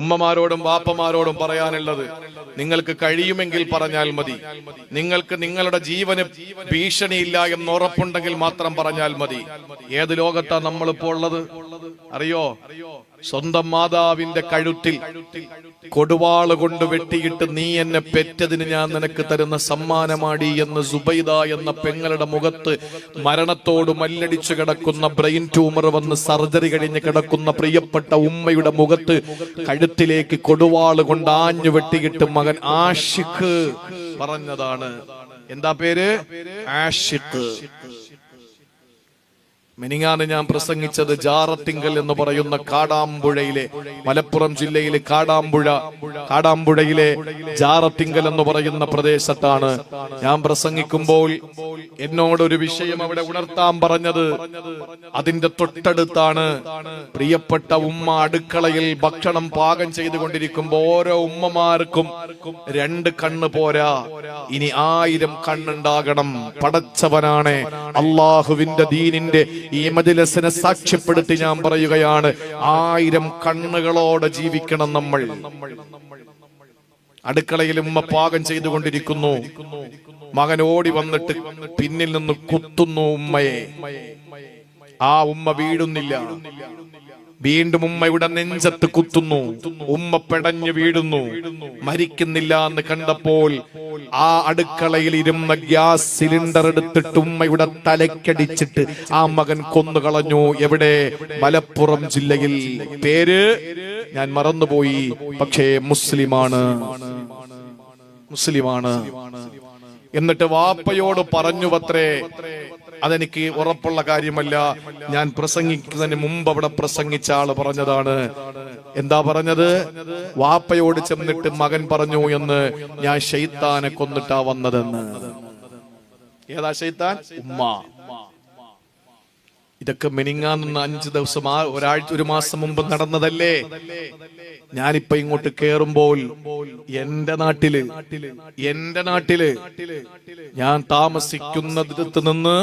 ഉമ്മമാരോടും വാപ്പമാരോടും പറയാനുള്ളത്, നിങ്ങൾക്ക് കഴിയുമെങ്കിൽ പറഞ്ഞാൽ മതി. നിങ്ങൾക്ക് നിങ്ങളുടെ ജീവന് ഭീഷണിയില്ല എന്ന് ഉറപ്പുണ്ടെങ്കിൽ മാത്രം പറഞ്ഞാൽ മതി. ഏത് ലോകത്താ നമ്മളിപ്പോ ഉള്ളത് അറിയോ? സ്വന്തം മാതാവിന്റെ കഴുത്തിൽ കൊടുവാള് കൊണ്ട് വെട്ടിയിട്ട് നീ എന്നെ പെറ്റതിന് ഞാൻ നിനക്ക് തരുന്ന സമ്മാനമാടി എന്ന് സുബൈദ എന്ന പെങ്ങളുടെ മുഖത്ത് മരണത്തോട് മല്ലടിച്ചു കിടക്കുന്ന ബ്രെയിൻ ട്യൂമർ വന്ന് സർജറി കഴിഞ്ഞ് കിടക്കുന്ന പ്രിയപ്പെട്ട ഉമ്മയുടെ മുഖത്ത് കഴുത്തിലേക്ക് കൊടുവാള് കൊണ്ട് ആഞ്ഞു വെട്ടിയിട്ട് മകൻ ആഷിഖ് പറഞ്ഞതാണ്. എന്താ പേര്? ആഷിഖ്. മിനിങ്ങാന്ന് ഞാൻ പ്രസംഗിച്ചത് ജാറത്തിങ്കൽ എന്ന് പറയുന്ന കാടാമ്പുഴയിലെ, മലപ്പുറം ജില്ലയിലെ കാടാമ്പുഴയിലെ ജാറത്തിങ്കൽ എന്ന് പറയുന്ന പ്രദേശത്താണ് ഞാൻ പ്രസംഗിക്കുമ്പോൾ എന്നോടൊരു വിഷയം അവിടെ ഉണർത്താൻ പറഞ്ഞത്. അതിന്റെ തൊട്ടടുത്താണ് പ്രിയപ്പെട്ട ഉമ്മ അടുക്കളയിൽ ഭക്ഷണം പാകം ചെയ്തുകൊണ്ടിരിക്കുമ്പോ ഓരോ ഉമ്മമാർക്കും 2 കണ്ണ് പോരാ, ഇനി 1000 കണ്ണുണ്ടാകണം. പടച്ചവനാണ് അള്ളാഹുവിന്റെ ദീനിന്റെ ഈ മജ്‌ലിസിനെ സാക്ഷ്യപ്പെടുത്തി ഞാൻ പറയുകയാണ്, 1000 കണ്ണുകളോടെ ജീവിക്കണം നമ്മൾ. അടുക്കളയിൽ ഉമ്മ പാകം ചെയ്തുകൊണ്ടിരിക്കുന്നു. മകൻ ഓടി വന്നിട്ട് പിന്നിൽ നിന്ന് കുത്തുന്നു ഉമ്മയെ. ആ ഉമ്മ വീഴുന്നില്ല. വീണ്ടും ഉമ്മയുടെ നെഞ്ചത്ത് കുത്തുന്നു. ഉമ്മ പെടഞ്ഞു വീഴുന്നു. മരിക്കുന്നില്ല എന്ന് കണ്ടപ്പോൾ ആ അടുക്കളയിൽ ഇരുന്ന ഗ്യാസ് സിലിണ്ടർ എടുത്തിട്ട് ഉമ്മയുടെ തലക്കടിച്ചിട്ട് ആ മകൻ കൊന്നുകളഞ്ഞു. എവിടെ? മലപ്പുറം ജില്ലയിൽ. പേര് ഞാൻ മറന്നുപോയി, പക്ഷേ മുസ്ലിമാണ്. എന്നിട്ട് വാപ്പയോട് പറഞ്ഞു അത്രേ, അതെനിക്ക് ഉറപ്പുള്ള കാര്യമല്ല, ഞാൻ പ്രസംഗിക്കുന്നതിന് മുമ്പ് അവിടെ പ്രസംഗിച്ച ആള് പറഞ്ഞതാണ്. എന്താ പറഞ്ഞത്? വാപ്പയോട് ചെന്നിട്ട് മകൻ പറഞ്ഞു എന്ന്, ഞാൻ ശൈത്താനെ കൊന്നിട്ടാ വന്നതെന്ന്. ഏതാ ശൈത്താൻ? ഉമ്മ. ഇതൊക്കെ മിനിങ്ങാന്ന് 5 ദിവസം, ഒരു മാസം മുമ്പ് നടന്നതല്ലേ. ഞാനിപ്പോ ഇങ്ങോട്ട് കേറുമ്പോൾ എന്റെ നാട്ടില് ഞാൻ താമസിക്കുന്നിടത്ത് നിന്ന്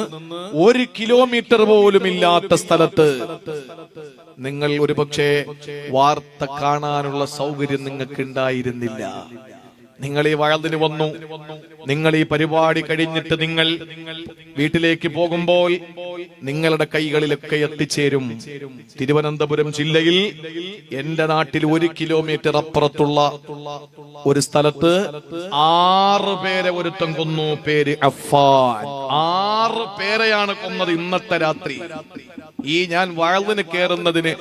1 കിലോമീറ്റർ പോലും ഇല്ലാത്ത സ്ഥലത്ത് നിങ്ങൾ ഒരുപക്ഷെ വാർത്ത കാണാനുള്ള സൗകര്യം നിങ്ങൾക്ക് ഉണ്ടായിരുന്നില്ല. നിങ്ങൾ ഈ വയലിന് വന്നു, നിങ്ങൾ ഈ പരിപാടി കഴിഞ്ഞിട്ട് നിങ്ങൾ വീട്ടിലേക്ക് പോകുമ്പോൾ നിങ്ങളുടെ കൈകളിലൊക്കെ എത്തിച്ചേരും. തിരുവനന്തപുരം ജില്ലയിൽ എന്റെ നാട്ടിൽ 1 കിലോമീറ്റർ അപ്പുറത്തുള്ള ഒരു സ്ഥലത്ത് 6 പേരെ ഒരുത്തം കൊന്നു. പേര് അഫ്ഫാൻ. 6 പേരെയാണ് കൊന്നത് ഇന്നത്തെ രാത്രി. ഈ ഞാൻ വയലിന് കയറുന്നതിന്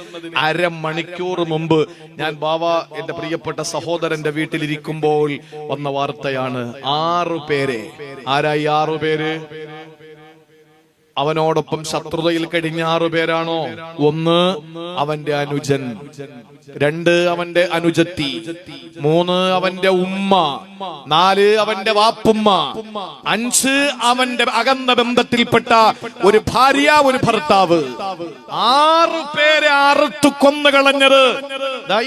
1/2 മണിക്കൂർ മുമ്പ് ഞാൻ ബാവ എന്റെ പ്രിയപ്പെട്ട സഹോദരന്റെ വീട്ടിലിരിക്കുമ്പോൾ വന്ന വാർത്തയാണ്. 6 പേരെ. ആരായി 6 പേര്? അവനോടൊപ്പം ശത്രുതയിൽ കഴിഞ്ഞ 6 പേരാണോ? 1 അവന്റെ അനുജൻ, 2 അവന്റെ അനുജത്തി, 3 അവന്റെ ഉമ്മ, 4 അവന്റെ വാപ്പുമ്മ, 5 അവന്റെ അകന്ന ബന്ധത്തിൽപ്പെട്ട ഒരു ഭാര്യ, ഒരു ഭർത്താവ്. 6 പേരെ അറുത്തു കൊന്നുകളഞ്ഞത്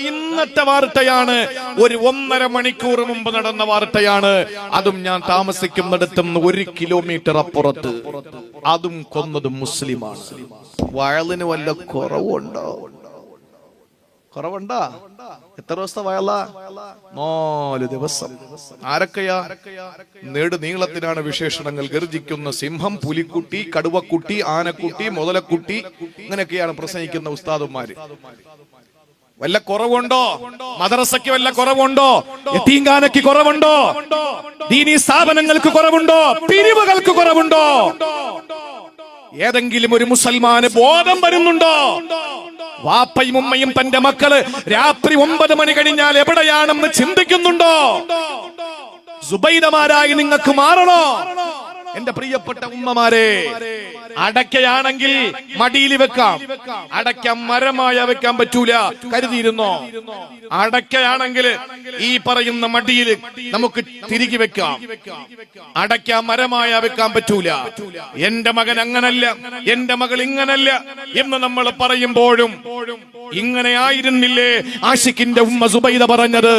ഇന്നത്തെ വാർത്തയാണ്. ഒരു 1.5 മണിക്കൂർ മുമ്പ് നടന്ന വാർത്തയാണ്. അതും ഞാൻ താമസിക്കുന്നിടത്തും 1 കിലോമീറ്റർ അപ്പുറത്ത്. അതും കൊന്നത് മുസ്ലിമാണ്. വയലിന് വല്ല കുറവുണ്ടോ? എത്ര ദിവസത്തെ വയല? 4 ദിവസം. ആരൊക്കെയാ? നീളത്തിനാണ് വിശേഷണങ്ങൾ. ഗർജിക്കുന്ന സിംഹം, പുലിക്കുട്ടി, കടുവക്കുട്ടി, ആനക്കുട്ടി, മുതലക്കുട്ടി, ഇങ്ങനെയൊക്കെയാണ് പ്രസംഗിക്കുന്ന ഉസ്താദുമാര്. വല്ല കുറവുണ്ടോ? മദ്രസയ്ക്ക് വല്ല കുറവുണ്ടോ? യതീംഖാനയ്ക്ക് കുറവുണ്ടോ? ദീനീ സ്ഥാപനങ്ങൾക്ക് കുറവുണ്ടോ? പിരിവുകൾക്ക് കുറവുണ്ടോ? ഏതെങ്കിലും ഒരു മുസൽമാന് ബോധം വരുന്നുണ്ടോ? വാപ്പയും ഉമ്മയും തന്റെ മക്കള് രാത്രി 9 മണി കഴിഞ്ഞാൽ എവിടെയാണെന്ന് ചിന്തിക്കുന്നുണ്ടോ? സുബൈദമാരായി നിങ്ങൾക്ക് മാറണോ? എന്റെ പ്രിയപ്പെട്ട ഉമ്മമാരെ, അടക്കയാണെങ്കിൽ മടിയിൽ വെക്കാം. അടക്ക മരമായ വെക്കാൻ പറ്റൂല, കരുതിയിരുന്നോ? അടക്കയാണെങ്കിൽ ഈ പറയുന്ന മടിയിൽ നമുക്ക് തിരികെ വെക്കാം. അടക്ക മരമായ വെക്കാൻ പറ്റൂല. എന്റെ മകൻ അങ്ങനല്ല, എന്റെ മകൾ ഇങ്ങനല്ല എന്ന് നമ്മൾ പറയുമ്പോഴും ഇങ്ങനെ ആയിരുന്നില്ലേ ആഷിഖിന്റെ ഉമ്മ സുബൈദ പറഞ്ഞത്?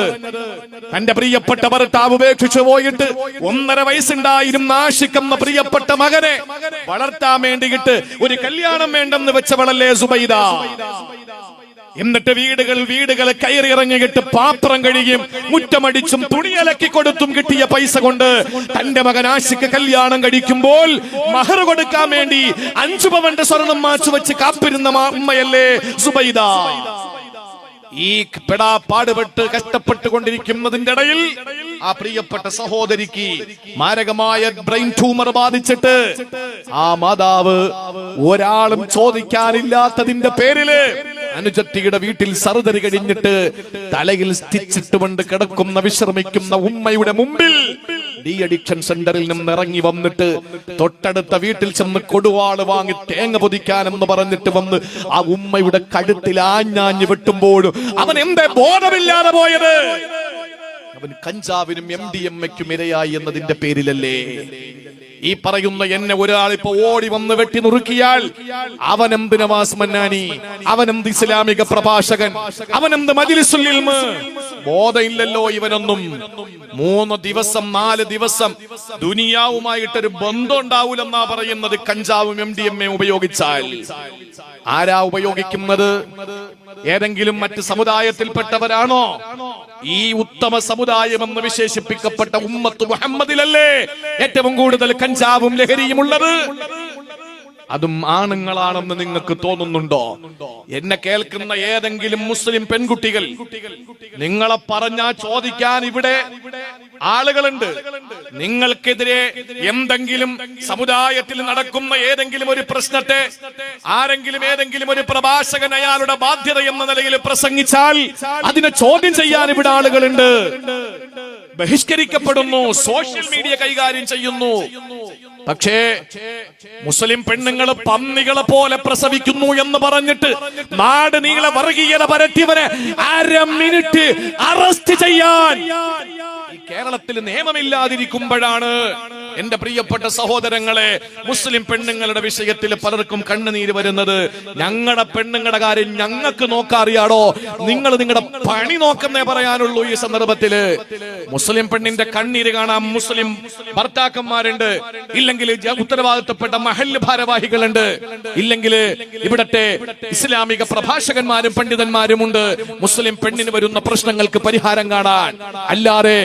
തന്റെ പ്രിയപ്പെട്ട ഭർത്താവ് ഉപേക്ഷിച്ചു പോയിട്ട് 1.5 വയസ്സുണ്ടായിരുന്ന ആഷിഖ് എന്ന പ്രിയപ്പെട്ട മകനെ വളർത്താൻ വേണ്ടിയിട്ട് ഒരു കല്യാണം വേണ്ടെന്ന് വെച്ചവളല്ലേ സുബൈദ? എന്നിട്ട് വീടുകൾ കയറിയിറങ്ങിയിട്ട് പാത്രം കഴുകിയും മുറ്റമടിച്ചും തുണിയലക്കി കൊടുത്തും കിട്ടിയ പൈസ കൊണ്ട് തന്റെ മകൻ ആശിക്ക് കല്യാണം കഴിക്കുമ്പോൾ മഹർ കൊടുക്കാൻ വേണ്ടി 5 പവന്റെ സ്വർണം മാച്ചു വെച്ച് കാത്തിരുന്ന ഉമ്മയല്ലേ സുബൈദ. ഈ പാടുപെട്ട് കഷ്ടപ്പെട്ടുകൊണ്ടിരിക്കുന്നതിന്റെ ഇടയിൽ ആ പ്രിയപ്പെട്ട സഹോദരിക്ക് മാരകമായ ബ്രെയിൻ ട്യൂമർ ബാധിച്ചിട്ട് ആ മാതാവ് ഒരാളും ചോദിക്കാനില്ലാത്തതിന്റെ പേരില് അനുജത്തിയുടെ വീട്ടിൽ സർജറി കഴിഞ്ഞിട്ട് തലയിൽ സ്റ്റിച്ചിട്ടുകൊണ്ട് കിടക്കുന്ന വിശ്രമിക്കുന്ന ഉമ്മയുടെ മുമ്പിൽ ഡി അഡിക്ഷൻ സെന്ററിൽ നിന്ന് ഇറങ്ങി വന്നിട്ട് തൊട്ടടുത്ത വീട്ടിൽ ചെന്ന് കൊടുവാള് വാങ്ങി തേങ്ങ പൊതിക്കാനെന്ന് പറഞ്ഞിട്ട് വന്ന് ആ ഉമ്മയുടെ കഴുത്തിൽ ആഞ്ഞാഞ്ഞ് വെട്ടുമ്പോഴും അവൻ എന്തേ ബോധമില്ലാതെ പോയത്? അവൻ കഞ്ചാവിനും MDMA-ക്കും ഇരയായി എന്നതിന്റെ പേരിലല്ലേ? ഈ പറയുന്ന എന്നെ ഒരാൾ ഇപ്പൊ ഓടി വന്ന് വെട്ടി നുറുക്കിയാൽ അവനെന്ത് നവാസ് മന്നാനി, അവനെന്ത് ഇസ്ലാമിക പ്രഭാഷകൻ, അവനെന്ത് മജ്ലിസുൽ ഇൽമ്? ബോധമില്ലല്ലോ ഇവനൊന്നും. 3 ദിവസം 4 ദിവസം ദുനിയാവുമായിട്ടൊരു ബന്ധം ഉണ്ടാവൂലെന്നാ പറയുന്നത് കഞ്ചാവും MDMA ഉപയോഗിച്ചാൽ. ആരാ ഉപയോഗിക്കുന്നത്? ഏതെങ്കിലും മറ്റ് സമുദായത്തിൽപ്പെട്ടവരാണോ? ഈ ഉത്തമ സമുദായം എന്ന് വിശേഷിപ്പിക്കപ്പെട്ട ഉമ്മത്ത് മുഹമ്മദിലല്ലേ ഏറ്റവും കൂടുതൽ കഞ്ചാവും ലഹരിയും ഉള്ളത്? അതും ആണുങ്ങളാണെന്ന് നിങ്ങൾക്ക് തോന്നുന്നുണ്ടോ? എന്നെ കേൾക്കുന്ന ഏതെങ്കിലും മുസ്ലിം പെൺകുട്ടികൾ, നിങ്ങളെ പറഞ്ഞാ ചോദിക്കാൻ ഇവിടെ ആളുകളുണ്ട്. നിങ്ങൾക്കെതിരെ എന്തെങ്കിലും സമുദായത്തിൽ നടക്കുന്ന ഏതെങ്കിലും ഒരു പ്രശ്നത്തെ ഏതെങ്കിലും ഒരു പ്രഭാഷകൻ അയാളുടെ ബാധ്യത എന്ന നിലയിൽ പ്രസംഗിച്ചാൽ അതിനെ ചോദ്യം ചെയ്യാൻ ഇവിടെ ആളുകളുണ്ട്. ബഹിഷ്കരിക്കപ്പെടുന്നു, സോഷ്യൽ മീഡിയ കൈകാര്യം ചെയ്യുന്നു. പക്ഷേ മുസ്ലിം പെണ്ണുങ്ങൾ പന്നികളെ പോലെ പ്രസവിക്കുന്നു എന്ന് പറഞ്ഞിട്ട് നാട് നീളെ വർഗീയത പരത്തിയവനെ 1/2 മിനിറ്റ് അറസ്റ്റ് ചെയ്യാൻ ഈ കേരളത്തിൽ നിയമമില്ലാതിരിക്കുമ്പോഴാണ് എന്റെ പ്രിയപ്പെട്ട സഹോദരങ്ങളെ മുസ്ലിം പെണ്ണുങ്ങളുടെ വിഷയത്തിൽ പലർക്കും കണ്ണുനീര് വരുന്നത്. ഞങ്ങളുടെ പെണ്ണുങ്ങളുടെ കാര്യം ഞങ്ങൾക്ക് നോക്കാറിയാടോ, നിങ്ങൾ നിങ്ങളുടെ പണി നോക്കുന്നേ പറയാനുള്ളൂ. ഈ സന്ദർഭത്തില് മുസ്ലിം പെണ്ണിന്റെ കണ്ണീര് കാണാൻ മുസ്ലിം ഭർത്താക്കന്മാരുണ്ട്, ഇല്ലെങ്കിൽ ഉത്തരവാദിത്തപ്പെട്ട മഹല്ല് ഭാരവാഹികളുണ്ട്, ഇല്ലെങ്കിൽ ഇവിടത്തെ ഇസ്ലാമിക പ്രഭാഷകന്മാരും പണ്ഡിതന്മാരുമുണ്ട് മുസ്ലിം പെണ്ണിന് വരുന്ന പ്രശ്നങ്ങൾക്ക് പരിഹാരം കാണാൻ. അല്ലാതെ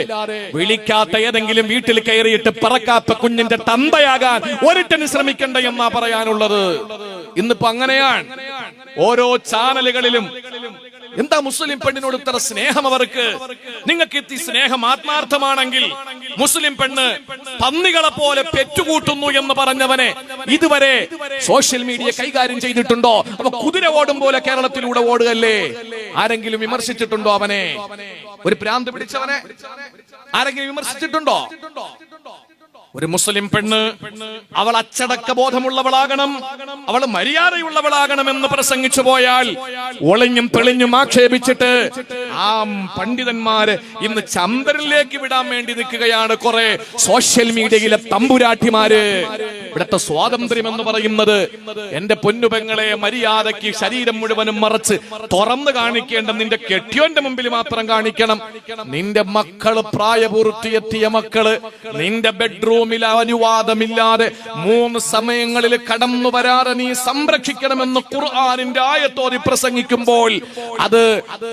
വിളിക്കാത്ത ഏതെങ്കിലും വീട്ടിൽ കയറിയിട്ട് പറക്കാത്ത കുഞ്ഞിന്റെ തന്തയാകാൻ ഒരുത്തന് ശ്രമിക്കണ്ട എന്നാ പറയാനുള്ളത്. ഇന്നിപ്പോ അങ്ങനെയാണ് ഓരോ ചാനലുകളിലും. എന്താ മുസ്ലിം പെണ്ണിനോട് ഇത്ര സ്നേഹം അവർക്ക്? നിങ്ങൾക്ക് ഈ സ്നേഹം ആത്മാർത്ഥമാണെങ്കിൽ മുസ്ലിം പെണ്ണ് പന്നികളെ പോലെ പെറ്റുകൂട്ടുന്നു എന്ന് പറഞ്ഞവനെ ഇതുവരെ സോഷ്യൽ മീഡിയ കൈകാര്യം ചെയ്തിട്ടുണ്ടോ? അപ്പൊ കുതിര ഓടും പോലെ കേരളത്തിലൂടെ ഓടുകല്ലേ? ആരെങ്കിലും വിമർശിച്ചിട്ടുണ്ടോ അവനെ? ഒരു ഭ്രാന്ത് പിടിച്ചവനെ ആരെങ്കിലും വിമർശിച്ചിട്ടുണ്ടോ? ഒരു മുസ്ലിം പെണ്ണ് അവൾ അച്ചടക്ക ബോധമുള്ളവളാകണം, അവൾ മര്യാദയുള്ളവളാകണം എന്ന് പ്രസംഗിച്ചു പോയാൽ ഒളിഞ്ഞും തെളിഞ്ഞും ആക്ഷേപിച്ചിട്ട് ആ പണ്ഡിതന്മാര് ഇന്ന് ചന്ദ്രനിലേക്ക് വിടാൻ വേണ്ടി നിൽക്കുകയാണ് കുറെ സോഷ്യൽ മീഡിയയിലെ തമ്പുരാട്ടിമാര്. ഇവിടുത്തെ സ്വാതന്ത്ര്യം എന്ന് പറയുന്നത് എന്റെ പൊന്നുപെങ്ങളെ മര്യാദയ്ക്ക് ശരീരം മുഴുവനും മറച്ച് തുറന്നു കാണിക്കേണ്ട നിന്റെ കെട്ടിയോന്റെ മുമ്പിൽ മാത്രം കാണിക്കണം. നിന്റെ മക്കള്, പ്രായപൂർത്തിയെത്തിയ മക്കള് നിന്റെ ബെഡ്റൂമിൽ അനുവാദമില്ലാതെ 3 സമയങ്ങളിൽ കടന്നു വരാതെ നീ സംരക്ഷിക്കണമെന്ന് ഖുർആനിന്റെ ആയത്തോതി പ്രസംഗിക്കുമ്പോൾ അത്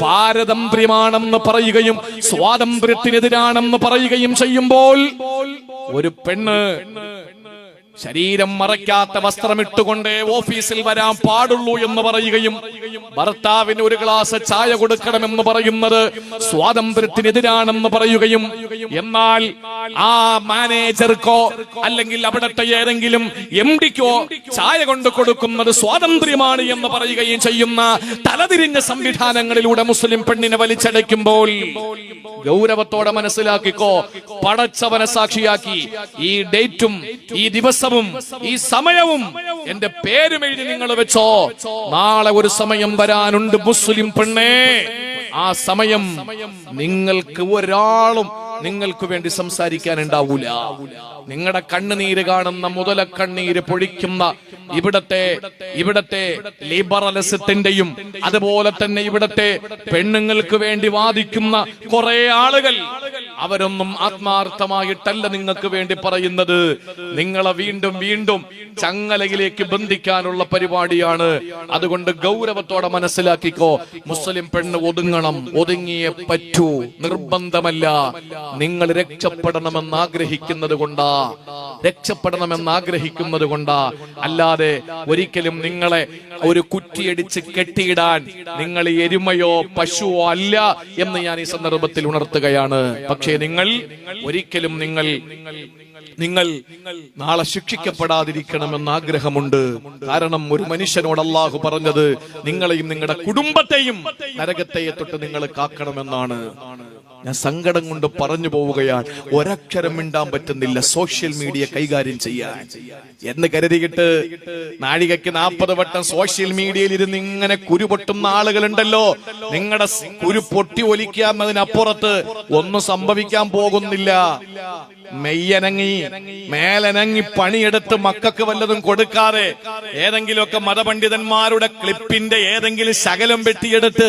പാരതന്ത്ര്യമാണെന്ന് പറയുകയും സ്വാതന്ത്ര്യത്തിനെതിരാണെന്ന് പറയുകയും ചെയ്യുമ്പോൾ ഒരു പെണ്ണ് ശരീരം മറയ്ക്കാത്ത വസ്ത്രമിട്ടുകൊണ്ട് ഓഫീസിൽ വരാൻ പാടുള്ളൂ എന്ന് പറയുകയും ഭർത്താവിന് ഒരു ഗ്ലാസ് ചായ കൊടുക്കണമെന്ന് പറയുന്നത് സ്വാതന്ത്ര്യത്തിനെതിരാണെന്ന് പറയുകയും, എന്നാൽ ആ മാനേജർക്കോ അല്ലെങ്കിൽ അവിടത്തെ ഏതെങ്കിലും MD-ക്കോ ചായ കൊണ്ട് കൊടുക്കുന്നത് സ്വാതന്ത്ര്യമാണ് എന്ന് പറയുകയും ചെയ്യുന്ന തലതിരിഞ്ഞ സംവിധാനങ്ങളിലൂടെ മുസ്ലിം പെണ്ണിനെ വലിച്ചടയ്ക്കുമ്പോൾ ഗൗരവത്തോടെ മനസ്സിലാക്കിക്കോ, പടച്ചവനെ സാക്ഷിയാക്കി ഈ ഡേറ്റും ഈ ദിവസവും ഈ സമയവും എന്റെ പേരും എഴുതി നിങ്ങൾ വെച്ചോ. നാളെ ഒരു സമയം വരാനുണ്ട് മുസ്ലിം പെണ്ണേ, ആ സമയം നിങ്ങൾക്ക് ഒരാളും നിങ്ങൾക്ക് വേണ്ടി സംസാരിക്കാൻ ഉണ്ടാവൂല. നിങ്ങളുടെ കണ്ണുനീര് കാണുന്ന മുതല കണ്ണീര് പൊഴിക്കുന്ന ഇവിടത്തെ ലിബറലിസത്തിന്റെയും അതുപോലെ തന്നെ ഇവിടത്തെ പെണ്ണുങ്ങൾക്ക് വേണ്ടി വാദിക്കുന്ന കുറെ ആളുകൾ അവരൊന്നും ആത്മാർത്ഥമായിട്ടല്ല നിങ്ങൾക്ക് വേണ്ടി പറയുന്നത്. നിങ്ങളെ വീണ്ടും വീണ്ടും ചങ്ങലയിലേക്ക് ബന്ധിക്കാനുള്ള പരിപാടിയാണ്. അതുകൊണ്ട് ഗൗരവത്തോടെ മനസ്സിലാക്കിക്കോ, മുസ്ലിം പെണ്ണ് ഒതുങ്ങണം, ഒതുങ്ങിയേ പറ്റൂ, നിർബന്ധമല്ല. നിങ്ങൾ രക്ഷപ്പെടണമെന്ന് ആഗ്രഹിക്കുന്നത് കൊണ്ടാ, അല്ലാതെ ഒരിക്കലും നിങ്ങളെ ഒരു കുറ്റിയടിച്ച് കെട്ടിയിടാൻ നിങ്ങൾ എരുമയോ പശുവോ അല്ല എന്ന് ഞാൻ ഈ സന്ദർഭത്തിൽ ഉണർത്തുകയാണ്. പക്ഷേ നിങ്ങൾ ഒരിക്കലും നിങ്ങൾ നാളെ ശിക്ഷിക്കപ്പെടാതിരിക്കണമെന്ന് ആഗ്രഹമുണ്ട്. കാരണം ഒരു മനുഷ്യനോട് അല്ലാഹു പറഞ്ഞത് നിങ്ങളെയും നിങ്ങളുടെ കുടുംബത്തെയും നരകത്തെ തൊട്ട് നിങ്ങൾ കാക്കണമെന്നാണ്. ഞാൻ സങ്കടം കൊണ്ട് പറഞ്ഞു പോവുകയാണ്. ഒരക്ഷരം മിണ്ടാൻ പറ്റുന്നില്ല സോഷ്യൽ മീഡിയ കൈകാര്യം ചെയ്യാൻ എന്ന് കരുതിയിട്ട് നാഴികയ്ക്ക് 40 വട്ടം സോഷ്യൽ മീഡിയയിൽ ഇരുന്ന് ഇങ്ങനെ കുരു പൊട്ടുന്ന ആളുകളുണ്ടല്ലോ. നിങ്ങളുടെ കുരു പൊട്ടി ഒലിക്കാമെന്നതിനപ്പുറത്ത് ഒന്നും സംഭവിക്കാൻ പോകുന്നില്ല. മെയ്യനങ്ങി മേലനങ്ങി പണിയെടുത്ത് മക്കൾക്ക് വല്ലതും കൊടുക്കാതെ ഏതെങ്കിലുമൊക്കെ മതപണ്ഡിതന്മാരുടെ ക്ലിപ്പിന്റെ ഏതെങ്കിലും ശകലം വെട്ടിയെടുത്ത്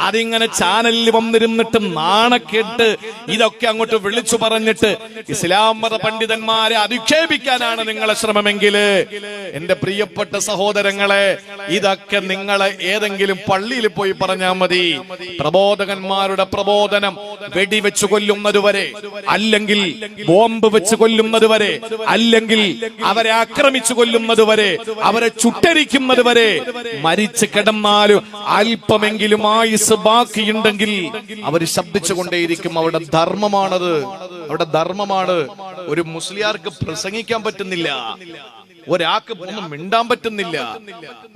അതിങ്ങനെ ചാനലിൽ വന്നിരുന്നിട്ട് നാണക്കേട്ട് ഇതൊക്കെ അങ്ങോട്ട് വിളിച്ചു പറഞ്ഞിട്ട് ഇസ്ലാം മത പണ്ഡിതന്മാരെ അധിക്ഷേപിക്കാനാണ് നിങ്ങളെ ശ്രമമെങ്കിൽ എന്റെ പ്രിയപ്പെട്ട സഹോദരങ്ങളെ, ഇതൊക്കെ നിങ്ങളെ ഏതെങ്കിലും പള്ളിയിൽ പോയി പറഞ്ഞാൽ മതി. പ്രബോധകന്മാരുടെ പ്രബോധനം വെടിവെച്ചു കൊല്ലുന്നതുവരെ, അല്ലെങ്കിൽ ബോംബ് വെച്ച് കൊല്ലുന്നതുവരെ, അല്ലെങ്കിൽ അവരെ ആക്രമിച്ചു കൊല്ലുന്നതുവരെ, അവരെ ചുട്ടരിക്കുന്നതുവരെ, മരിച്ചു കിടന്നാലും അല്പമെങ്കിലും ആയുസ് ബാക്കിയുണ്ടെങ്കിൽ അവർ ശബ്ദിച്ചുകൊണ്ടേയിരിക്കും. അവരുടെ ധർമ്മമാണത്, അവരുടെ ധർമ്മമാണ്. ഒരു മുസ്ലിയാർക്ക് പ്രസംഗിക്കാൻ പറ്റുന്നില്ല, ഒരാൾക്ക് ഒന്നും മിണ്ടാൻ പറ്റുന്നില്ല.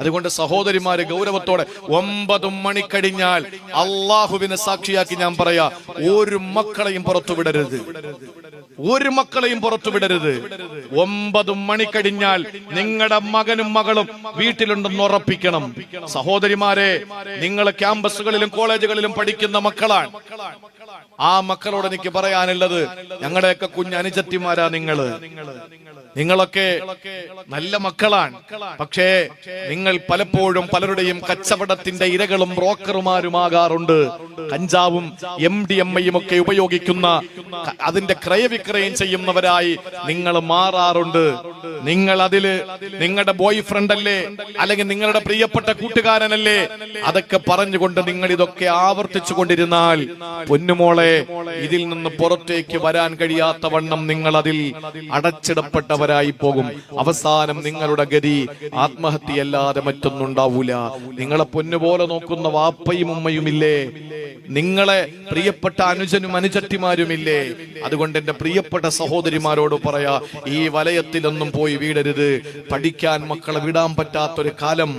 അതുകൊണ്ട് സഹോദരിമാരെ ഗൗരവത്തോടെ 9 മണി കഴിഞ്ഞാൽ അള്ളാഹുവിനെ സാക്ഷിയാക്കി ഞാൻ പറയാ, ഒരു മക്കളെയും പുറത്തുവിടരുത്, ഒരു മക്കളെയും പുറത്തുവിടരുത്. 9 മണി കഴിഞ്ഞാൽ നിങ്ങളുടെ മകനും മകളും വീട്ടിലുണ്ടെന്ന് ഉറപ്പിക്കണം. സഹോദരിമാരെ, നിങ്ങൾ ക്യാമ്പസുകളിലും കോളേജുകളിലും പഠിക്കുന്ന മക്കളാണ്. ആ മക്കളോട് എനിക്ക് പറയാനുള്ളത്, ഞങ്ങളുടെയൊക്കെ കുഞ്ഞനുജത്തിമാരാ നിങ്ങളൊക്കെ നല്ല മക്കളാണ്. പക്ഷേ നിങ്ങൾ പലപ്പോഴും പലരുടെയും കച്ചവടത്തിന്റെ ഇരകളും ബ്രോക്കർമാരുമാകാറുണ്ട്. കഞ്ചാവും MDMA ഒക്കെ ഉപയോഗിക്കുന്ന, അതിന്റെ ക്രയവിക്രയം ചെയ്യുന്നവരായി നിങ്ങൾ മാറാറുണ്ട്. നിങ്ങൾ അതില് നിങ്ങളുടെ ബോയ് ഫ്രണ്ട് അല്ലേ, അല്ലെങ്കിൽ നിങ്ങളുടെ പ്രിയപ്പെട്ട കൂട്ടുകാരനല്ലേ, അതൊക്കെ പറഞ്ഞുകൊണ്ട് നിങ്ങൾ ഇതൊക്കെ ആവർത്തിച്ചു കൊണ്ടിരുന്നാൽ പൊന്നുമോളെ, ഇതിൽ നിന്ന് പുറത്തേക്ക് വരാൻ കഴിയാത്ത വണ്ണം നിങ്ങൾ അതിൽ അടച്ചിടപ്പെട്ടവരായി പോകും. അവസാനം നിങ്ങളുടെ ഗതി ആത്മഹത്യയല്ലാതെ മറ്റൊന്നും ഉണ്ടാവൂല. നിങ്ങളെ പൊന്നുപോലെ നോക്കുന്ന വാപ്പയും ഉമ്മയുമില്ലേ, നിങ്ങളെ പ്രിയപ്പെട്ട അനുജനും അനുജത്തിമാരുമില്ലേ. അതുകൊണ്ട് എന്റെ പ്രിയപ്പെട്ട സഹോദരിമാരോട് പറയാ, ഈ വലയത്തിലൊന്നും പോയി വീടരുത്. പഠിക്കാൻ മക്കളെ വിടാൻ പറ്റാത്തൊരു കാലം,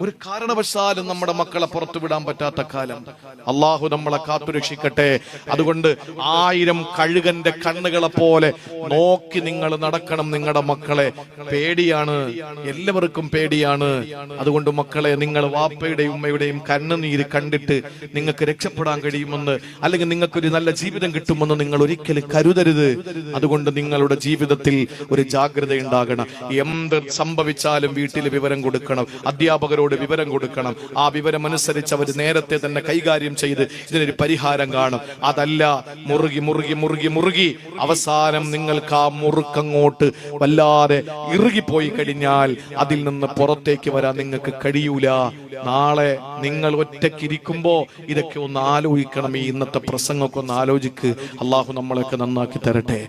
ഒരു കാരണവശാലും നമ്മുടെ മക്കളെ പുറത്തു വിടാൻ പറ്റാത്ത കാലം. അള്ളാഹു നമ്മളെ കാത്തുരക്ഷിക്കട്ടെ. അതുകൊണ്ട് 1000 കഴുകന്റെ കണ്ണുകളെ പോലെ നോക്കി നിങ്ങൾ നടക്കണം. നിങ്ങളുടെ മക്കളെ പേടിയാണ്, എല്ലാവർക്കും പേടിയാണ്. അതുകൊണ്ട് മക്കളെ, നിങ്ങൾ വാപ്പയുടെയും ഉമ്മയുടെയും കണ്ണുനീര് കണ്ടിട്ട് നിങ്ങൾക്ക് രക്ഷപ്പെടാൻ കഴിയുമെന്ന്, അല്ലെങ്കിൽ നിങ്ങൾക്കൊരു നല്ല ജീവിതം കിട്ടുമെന്ന് നിങ്ങൾ ഒരിക്കലും കരുതരുത്. അതുകൊണ്ട് നിങ്ങളുടെ ജീവിതത്തിൽ ഒരു ജാഗ്രത ഉണ്ടാകണം. എന്ത് സംഭവിച്ചാലും വീട്ടിൽ വിവരം കൊടുക്കണം, അധ്യാപകരോട് വിവരം കൊടുക്കണം. ആ വിവരം അനുസരിച്ച് അവർ നേരത്തെ തന്നെ കൈകാര്യം ചെയ്ത് ഇതിനൊരു പരിഹാരം കാണും. അതല്ല മുറുകി മുറുകി മുറുകി മുറുകി അവസാനം നിങ്ങൾക്ക് ആ മുറുക്കങ്ങോട്ട് വല്ലാതെ ഇറുകിപ്പോയി കഴിഞ്ഞാൽ അതിൽ നിന്ന് പുറത്തേക്ക് വരാൻ നിങ്ങൾക്ക് കഴിയൂല. നാളെ നിങ്ങൾ ഒറ്റയ്ക്കിരിക്കുമ്പോ ഇതൊക്കെ ഒന്ന് ആലോചിക്കണം. ഈ ഇന്നത്തെ പ്രസംഗമൊക്കെ ഒന്ന് ആലോചിക്ക്. അള്ളാഹു നമ്മളൊക്കെ നന്നാക്കി തരട്ടെ.